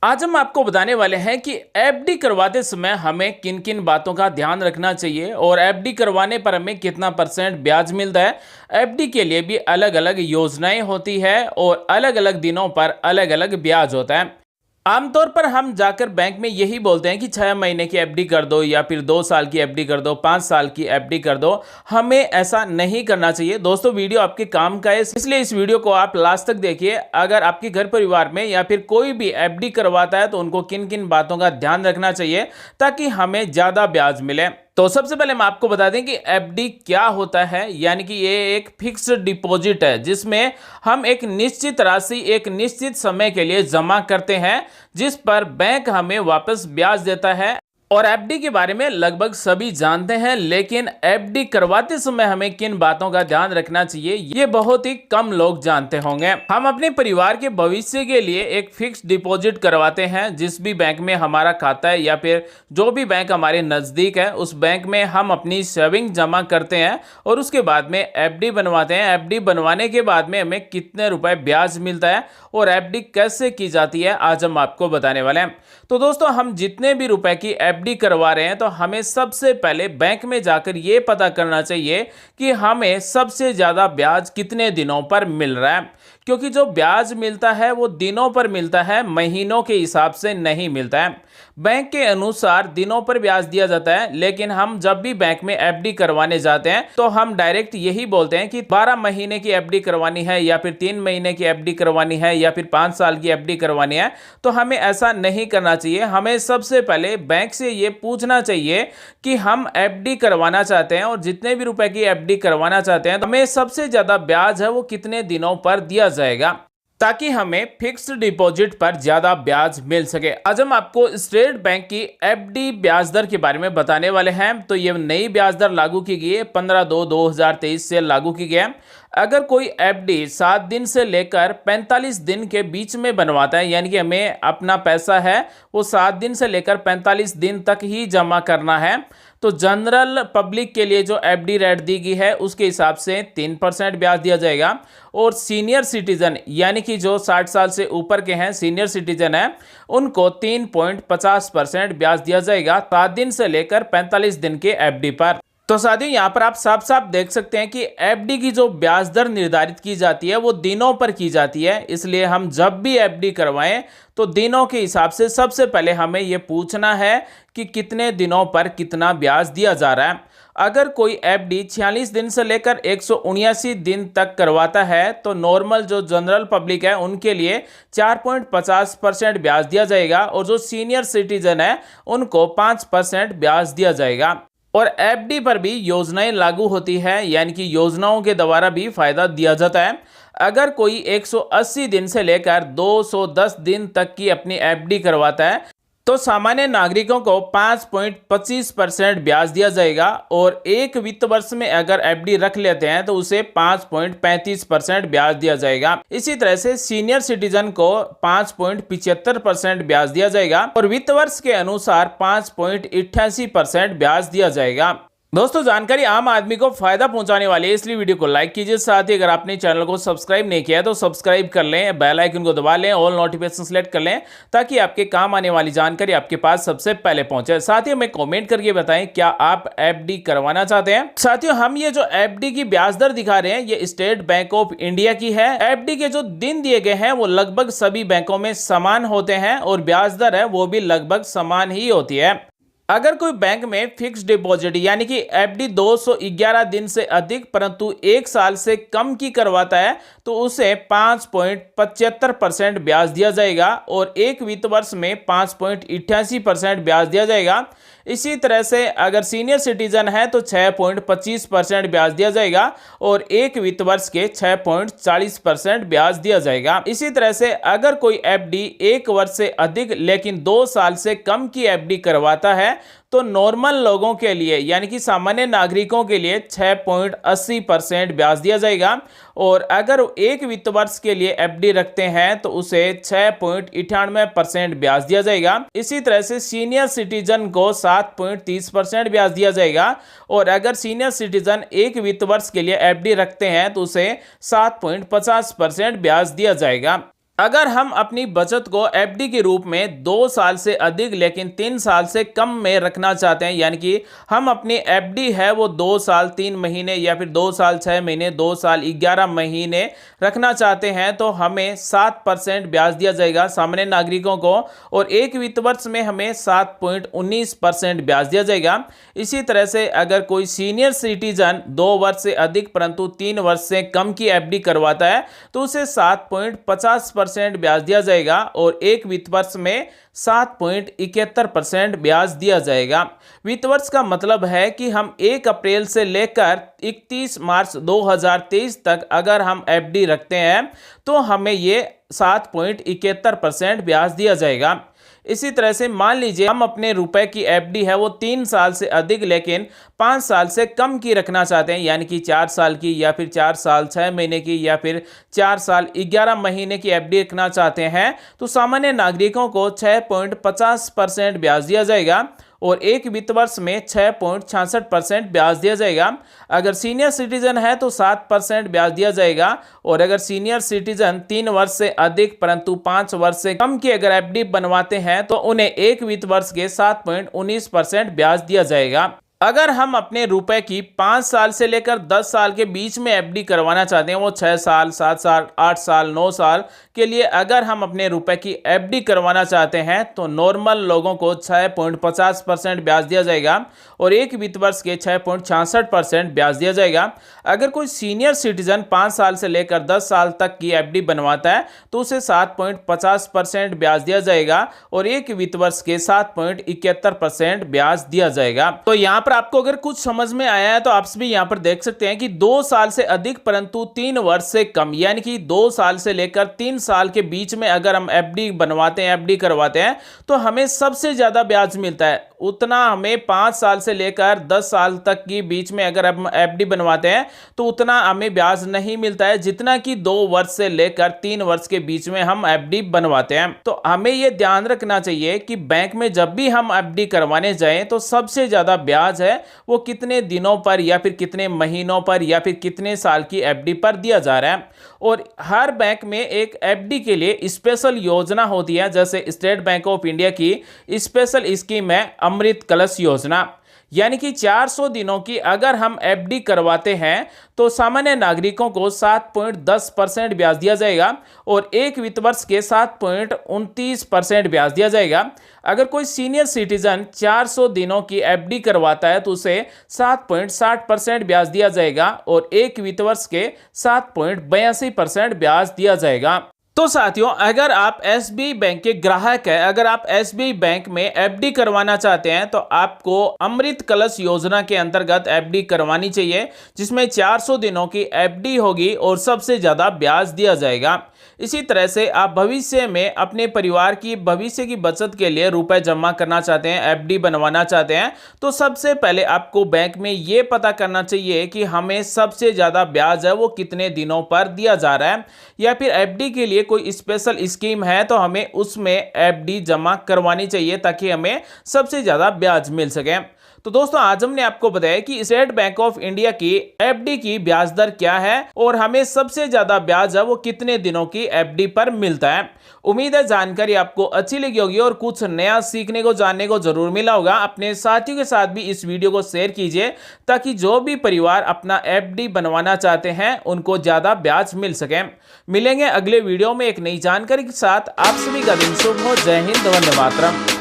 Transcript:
आज हम आपको बताने वाले हैं कि एफडी करवाते समय हमें किन किन बातों का ध्यान रखना चाहिए और एफडी करवाने पर हमें कितना परसेंट ब्याज मिलता है। एफडी के लिए भी अलग अलग योजनाएं होती है और अलग अलग दिनों पर अलग अलग ब्याज होता है। आमतौर पर हम जाकर बैंक में यही बोलते हैं कि 6 महीने की एफडी कर दो या फिर 2 साल की एफडी कर दो, 5 साल की एफडी कर दो। हमें ऐसा नहीं करना चाहिए। दोस्तों, वीडियो आपके काम का है, इसलिए इस वीडियो को आप लास्ट तक देखिए। अगर आपके घर परिवार में या फिर कोई भी एफडी करवाता है तो उनको किन किन बातों का ध्यान रखना चाहिए ताकि हमें ज्यादा ब्याज मिले। तो सबसे पहले हम आपको बता दें कि एफडी क्या होता है। यानी कि ये एक फिक्स्ड डिपॉजिट है जिसमें हम एक निश्चित राशि एक निश्चित समय के लिए जमा करते हैं, जिस पर बैंक हमें वापस ब्याज देता है। और एफडी के बारे में लगभग सभी जानते हैं, लेकिन एफडी करवाते समय हमें किन बातों का ध्यान रखना चाहिए ये बहुत ही कम लोग जानते होंगे। हम अपने परिवार के भविष्य के लिए एक फिक्स डिपॉजिट करवाते हैं। जिस भी बैंक में हमारा खाता है या फिर जो भी बैंक हमारे नजदीक है उस बैंक में हम अपनी सेविंग जमा करते हैं और उसके बाद में एफडी बनवाते हैं। एफडी बनवाने के बाद में हमें कितने रुपए ब्याज मिलता है और एफडी कैसे की जाती है आज हम आपको बताने वाले हैं। तो दोस्तों, हम जितने भी रुपए की एफडी करवा रहे हैं तो हमें सबसे पहले बैंक में जाकर यह पता करना चाहिए कि हमें सबसे ज्यादा ब्याज कितने दिनों पर मिल रहा है। क्योंकि जो ब्याज मिलता है वो दिनों पर मिलता है, महीनों के हिसाब से नहीं मिलता है। बैंक के अनुसार दिनों पर ब्याज दिया जाता है, लेकिन हम जब भी बैंक में एफडी करवाने जाते हैं तो हम डायरेक्ट यही बोलते हैं कि 12 महीने की एफडी करवानी है या फिर 3 महीने की एफडी करवानी है या फिर 5 साल की एफडी करवानी है। तो हमें ऐसा नहीं करना चाहिए। हमें सबसे पहले बैंक से ये पूछना चाहिए कि हम एफडी करवाना चाहते हैं और जितने भी रुपए की एफडी करवाना चाहते हैं तो हमें सबसे ज्यादा ब्याज है वो कितने दिनों पर दिया जाएगा, ताकि हमें फिक्स्ड डिपॉजिट पर ज्यादा ब्याज मिल सके। आज हम आपको स्टेट बैंक की एफडी ब्याज दर के बारे में बताने वाले हैं। तो ये नई ब्याज दर लागू की गई है, 15/2/2023 से लागू की गई है। अगर कोई एफडी 7 दिन से लेकर 45 दिन के बीच में बनवाता है, यानी कि हमें अपना पैसा है वो 7 दिन से लेकर 45 दिन तक ही जमा करना है, तो जनरल पब्लिक के लिए जो एफडी रेट दी गई है उसके हिसाब से 3% ब्याज दिया जाएगा। और सीनियर सिटीजन यानी कि जो 60 साल से ऊपर के हैं, सीनियर सिटीजन है, उनको 3.50% ब्याज दिया जाएगा 7 दिन से लेकर 45 दिन के एफडी पर। तो साथियों, यहाँ पर आप साफ साफ देख सकते हैं कि एफडी की जो ब्याज दर निर्धारित की जाती है वो दिनों पर की जाती है। इसलिए हम जब भी एफडी करवाएं तो दिनों के हिसाब से सबसे पहले हमें ये पूछना है कि कितने दिनों पर कितना ब्याज दिया जा रहा है। अगर कोई एफडी 46 दिन से लेकर 179 दिन तक करवाता है तो नॉर्मल जो जनरल पब्लिक है उनके लिए 4.50% ब्याज दिया जाएगा और जो सीनियर सिटीजन है उनको 5% ब्याज दिया जाएगा। और एफडी पर भी योजनाएं लागू होती है, यानी कि योजनाओं के द्वारा भी फायदा दिया जाता है। अगर कोई 180 दिन से लेकर 210 दिन तक की अपनी एफडी करवाता है तो सामान्य नागरिकों को 5.25% ब्याज दिया जाएगा। और एक वित्त वर्ष में अगर एफडी रख लेते हैं तो उसे 5.35% ब्याज दिया जाएगा। इसी तरह से सीनियर सिटीजन को 5.75% ब्याज दिया जाएगा और वित्त वर्ष के अनुसार 5.88% ब्याज दिया जाएगा। दोस्तों, जानकारी आम आदमी को फायदा पहुंचाने वाली है, इसलिए वीडियो को लाइक कीजिए। साथ ही अगर आपने चैनल को सब्सक्राइब नहीं किया है तो सब्सक्राइब कर लें, बेल आइकन को दबा लें, ऑल नोटिफिकेशन सेलेक्ट कर लें ताकि आपके काम आने वाली जानकारी आपके पास सबसे पहले पहुंचे। साथ ही हमें कमेंट करके बताएं क्या आप एफडी करवाना चाहते हैं। साथियों, हम ये जो एफडी की ब्याज दर दिखा रहे हैं ये स्टेट बैंक ऑफ इंडिया की है। एफडी के जो दिन दिए गए हैं वो लगभग सभी बैंकों में समान होते हैं और ब्याज दर है वो भी लगभग समान ही होती है। अगर कोई बैंक में फिक्स डिपॉजिट यानी कि एफडी 211 दिन से अधिक परंतु 1 साल से कम की करवाता है तो उसे 5.75% ब्याज दिया जाएगा और एक वित्त वर्ष में 5.88% ब्याज दिया जाएगा। इसी तरह से अगर सीनियर सिटीजन है तो 6.25% ब्याज दिया जाएगा और एक वित्त वर्ष के 6.40% ब्याज दिया जाएगा। इसी तरह से अगर कोई एफडी 1 वर्ष से अधिक लेकिन 2 साल से कम की एफडी करवाता है तो नॉर्मल लोगों के लिए यानी कि सामान्य नागरिकों के लिए 6.80% ब्याज दिया जाएगा और अगर एक वित्त वर्ष के लिए एफडी रखते हैं तो उसे 6.98% ब्याज दिया जाएगा। इसी तरह से सीनियर सिटीजन को 7.30% ब्याज दिया जाएगा और अगर सीनियर सिटीजन एक वित्त वर्ष के लिए एफडी रखते हैं तो उसे 7.50% ब्याज दिया जाएगा। अगर हम अपनी बचत को एफडी के रूप में 2 साल से अधिक लेकिन 3 साल से कम में रखना चाहते हैं, यानी कि हम अपनी एफडी है वो 2 साल 3 महीने या फिर 2 साल 6 महीने 2 साल 11 महीने रखना चाहते हैं, तो हमें 7% ब्याज दिया जाएगा सामान्य नागरिकों को, और एक वित्त वर्ष में हमें 7.19% ब्याज दिया जाएगा। इसी तरह से अगर कोई सीनियर सिटीजन 2 वर्ष से अधिक परंतु 3 वर्ष से कम की एफडी करवाता है तो उसे 7.50% ब्याज दिया जाएगा, और एक वित्त वर्ष में 7.71% ब्याज दिया जाएगा। वित्त वर्ष का मतलब है कि हम 1 अप्रैल से लेकर 31 मार्च 2023 तक अगर हम एफडी रखते हैं तो हमें ये 7.71% ब्याज दिया जाएगा। इसी तरह से मान लीजिए हम अपने रुपए की एफडी है वो 3 साल से अधिक लेकिन 5 साल से कम की रखना चाहते हैं, यानी कि 4 साल की या फिर 4 साल 6 महीने की या फिर 4 साल 11 महीने की एफडी रखना चाहते हैं, तो सामान्य नागरिकों को 6.50% ब्याज दिया जाएगा, और एक वित्त वर्ष में 6.66% ब्याज दिया जाएगा। अगर सीनियर सिटीजन है तो 7% ब्याज दिया जाएगा, और अगर सीनियर सिटीजन 3 वर्ष से अधिक परंतु 5 वर्ष से कम की अगर एफडी बनवाते हैं तो उन्हें एक वित्त वर्ष के 7.19% ब्याज दिया जाएगा। अगर हम अपने रुपए की 5 साल से लेकर 10 साल के बीच में एफडी करवाना चाहते हैं, वो 6 साल 7 साल 8 साल 9 साल के लिए अगर हम अपने रुपए की एफडी करवाना चाहते हैं तो नॉर्मल लोगों को 6.50% ब्याज दिया जाएगा, और एक वित्त वर्ष के 6.66% ब्याज दिया जाएगा। अगर कोई सीनियर सिटीजन 5 साल से लेकर 10 साल तक की एफडी बनवाता है तो उसे 7.50% ब्याज दिया जाएगा, और एक वित्त वर्ष के 7.71% ब्याज दिया जाएगा। तो यहाँ पर आपको अगर कुछ समझ में आया है तो आप भी यहाँ पर देख सकते हैं कि 2 साल से अधिक परंतु 3 वर्ष से कम, यानी कि 2 साल से लेकर 3 साल के बीच में अगर हम एफडी बनवाते हैं, एफडी करवाते हैं, तो हमें सबसे ज्यादा ब्याज मिलता है। उतना हमें 5 साल से लेकर 10 साल तक की बीच में अगर हम एफडी बनवाते हैं तो उतना हमें ब्याज नहीं मिलता है जितना कि 2 वर्ष से लेकर 3 वर्ष के बीच में हम एफडी बनवाते हैं। तो हमें यह ध्यान रखना चाहिए कि बैंक में जब भी हम एफडी करवाने जाएं तो सबसे ज्यादा ब्याज है वो कितने दिनों पर या फिर कितने महीनों पर या फिर कितने साल की एफडी पर दिया जा रहा है। और हर बैंक में एक एफडी के लिए स्पेशल योजना होती है, जैसे स्टेट बैंक ऑफ इंडिया की स्पेशल स्कीम है अमृत कलश योजना, यानी कि 400 दिनों की अगर हम एफडी करवाते हैं तो सामान्य नागरिकों को 7.10% ब्याज दिया जाएगा, और एक वित्त वर्ष के 7.29% ब्याज दिया जाएगा। अगर कोई सीनियर सिटीजन 400 दिनों की एफडी करवाता है तो उसे 7.60% ब्याज दिया जाएगा, और एक वित्त वर्ष के 7.82% ब्याज दिया जाएगा। तो साथियों, अगर आप एसबीआई बैंक के ग्राहक हैं, अगर आप एसबीआई बैंक में एफडी करवाना चाहते हैं तो आपको अमृत कलश योजना के अंतर्गत एफडी करवानी चाहिए, जिसमें 400 दिनों की एफडी होगी और सबसे ज्यादा ब्याज दिया जाएगा। इसी तरह से आप भविष्य में अपने परिवार की भविष्य की बचत के लिए रुपए जमा करना चाहते हैं, एफडी बनवाना चाहते हैं, तो सबसे पहले आपको बैंक में यह पता करना चाहिए कि हमें सबसे ज्यादा ब्याज है वो कितने दिनों पर दिया जा रहा है, या फिर एफडी के लिए कोई स्पेशल स्कीम है तो हमें उसमें एफडी जमा करवानी चाहिए ताकि हमें सबसे ज्यादा ब्याज मिल सके। तो दोस्तों, आज हमने आपको बताया कि स्टेट बैंक ऑफ इंडिया की एफडी की ब्याज दर क्या है और हमें सबसे ज्यादा ब्याज है वो कितने दिनों की एफडी पर मिलता है। उम्मीद है जानकारी आपको अच्छी लगी होगी और कुछ नया सीखने को जानने को जरूर मिला होगा। अपने साथियों के साथ भी इस वीडियो को शेयर कीजिए ताकि जो भी परिवार अपना एफडी बनवाना चाहते हैं उनको ज्यादा ब्याज मिल सके। मिलेंगे अगले वीडियो में एक नई जानकारी के साथ। आप सभी का दिन शुभ हो। जय हिंद, वंदे मातरम।